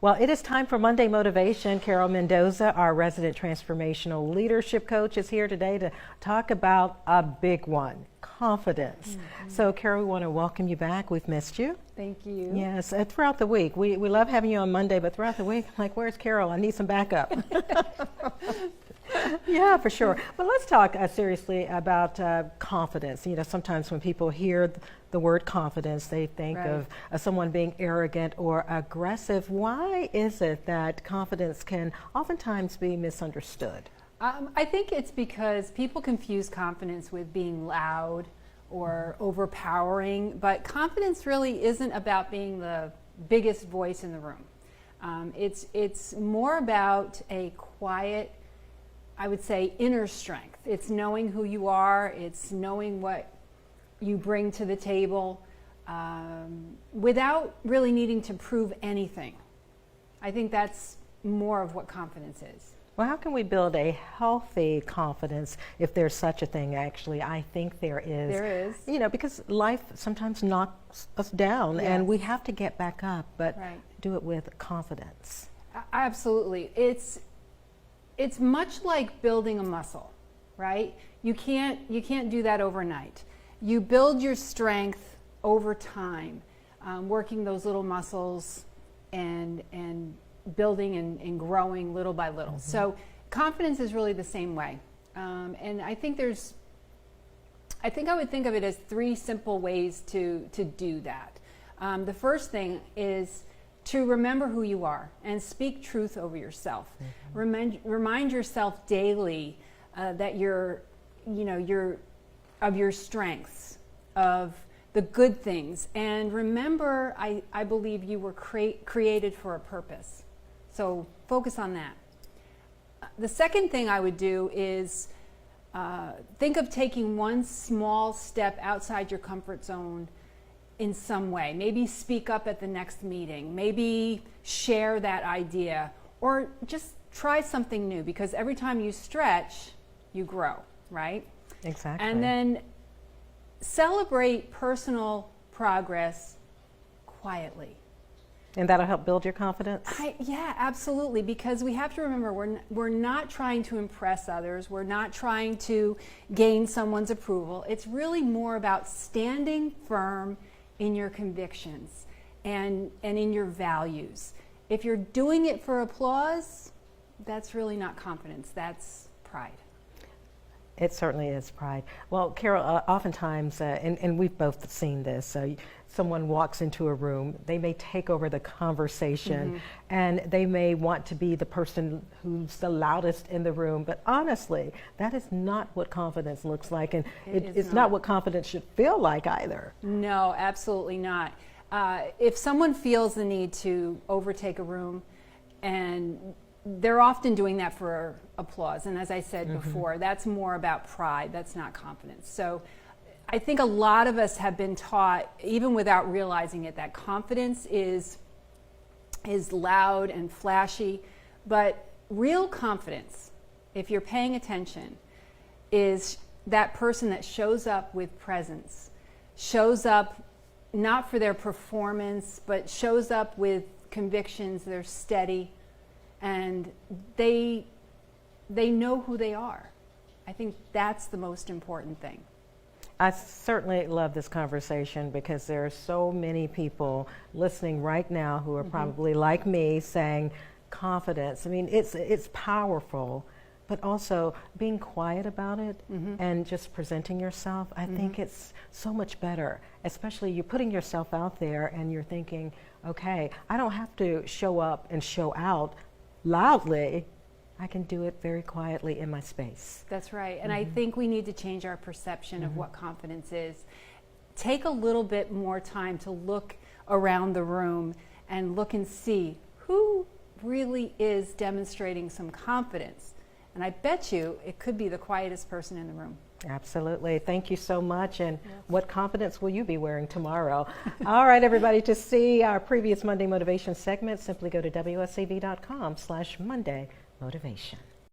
Well, it is time for Monday Motivation. Carol Mendoza, our resident transformational leadership coach, is here today to talk about a big one, confidence. So, Carol, we want to welcome you back. We've missed you. Thank you. Yes, throughout the week. We love having you on Monday, but throughout the week, I'm like, where's Carol? I need some backup. Yeah, for sure. But let's talk seriously about confidence. You know, sometimes when people hear the word confidence, they think of someone being arrogant or aggressive. Why is it that confidence can oftentimes be misunderstood? I think it's because people confuse confidence with being loud or overpowering, but confidence really isn't about being the biggest voice in the room. It's more about a quiet, I would say, inner strength. It's knowing who you are. It's knowing what you bring to the table without really needing to prove anything. I think that's more of what confidence is. Well, how can we build a healthy confidence, if there's such a thing? Actually, I think there is. There is. You know, because life sometimes knocks us down, and we have to get back up, but do it with confidence. Absolutely. It's much like building a muscle, right? You can't do that overnight. You build your strength over time, working those little muscles and building and growing little by little. So confidence is really the same way. And I think I would think of it as three simple ways to do that. The first thing is to remember who you are and speak truth over yourself. Remind yourself daily that you're of your strengths, of the good things. And remember, I believe you were created for a purpose. So focus on that. The second thing I would do is think of taking one small step outside your comfort zone in some way. Maybe speak up at the next meeting. Maybe share that idea. Or just try something new, because every time you stretch, you grow, right? Exactly. And then celebrate personal progress quietly. And that'll help build your confidence? Yeah, absolutely, because we have to remember we're not trying to impress others. We're not trying to gain someone's approval. It's really more about standing firm in your convictions and in your values. If you're doing it for applause, that's really not confidence. That's pride. It certainly is pride. Well, Carol, oftentimes, and we've both seen this, someone walks into a room, they may take over the conversation, and they may want to be the person who's the loudest in the room, but honestly, that is not what confidence looks like, and it's not what confidence should feel like either. No, absolutely not. If someone feels the need to overtake a room, and they're often doing that for applause. And as I said before, that's more about pride. That's not confidence. So I think a lot of us have been taught, even without realizing it, that confidence is loud and flashy. But real confidence, if you're paying attention, is that person that shows up with presence, shows up not for their performance, but shows up with convictions. They're steady. And they know who they are. I think that's the most important thing. I certainly love this conversation, because there are so many people listening right now who are probably like me, saying confidence. I mean, it's powerful, but also being quiet about it and just presenting yourself. I think it's so much better, especially you're putting yourself out there and you're thinking, okay, I don't have to show up and show out loudly. I can do it very quietly in my space. That's right. And I think we need to change our perception of what confidence is. Take a little bit more time to look around the room and look and see who really is demonstrating some confidence. And I bet you it could be the quietest person in the room. Absolutely. Thank you so much. And what confidence will you be wearing tomorrow? All right, everybody, to see our previous Monday Motivation segment, simply go to WSAV.com/Monday Motivation.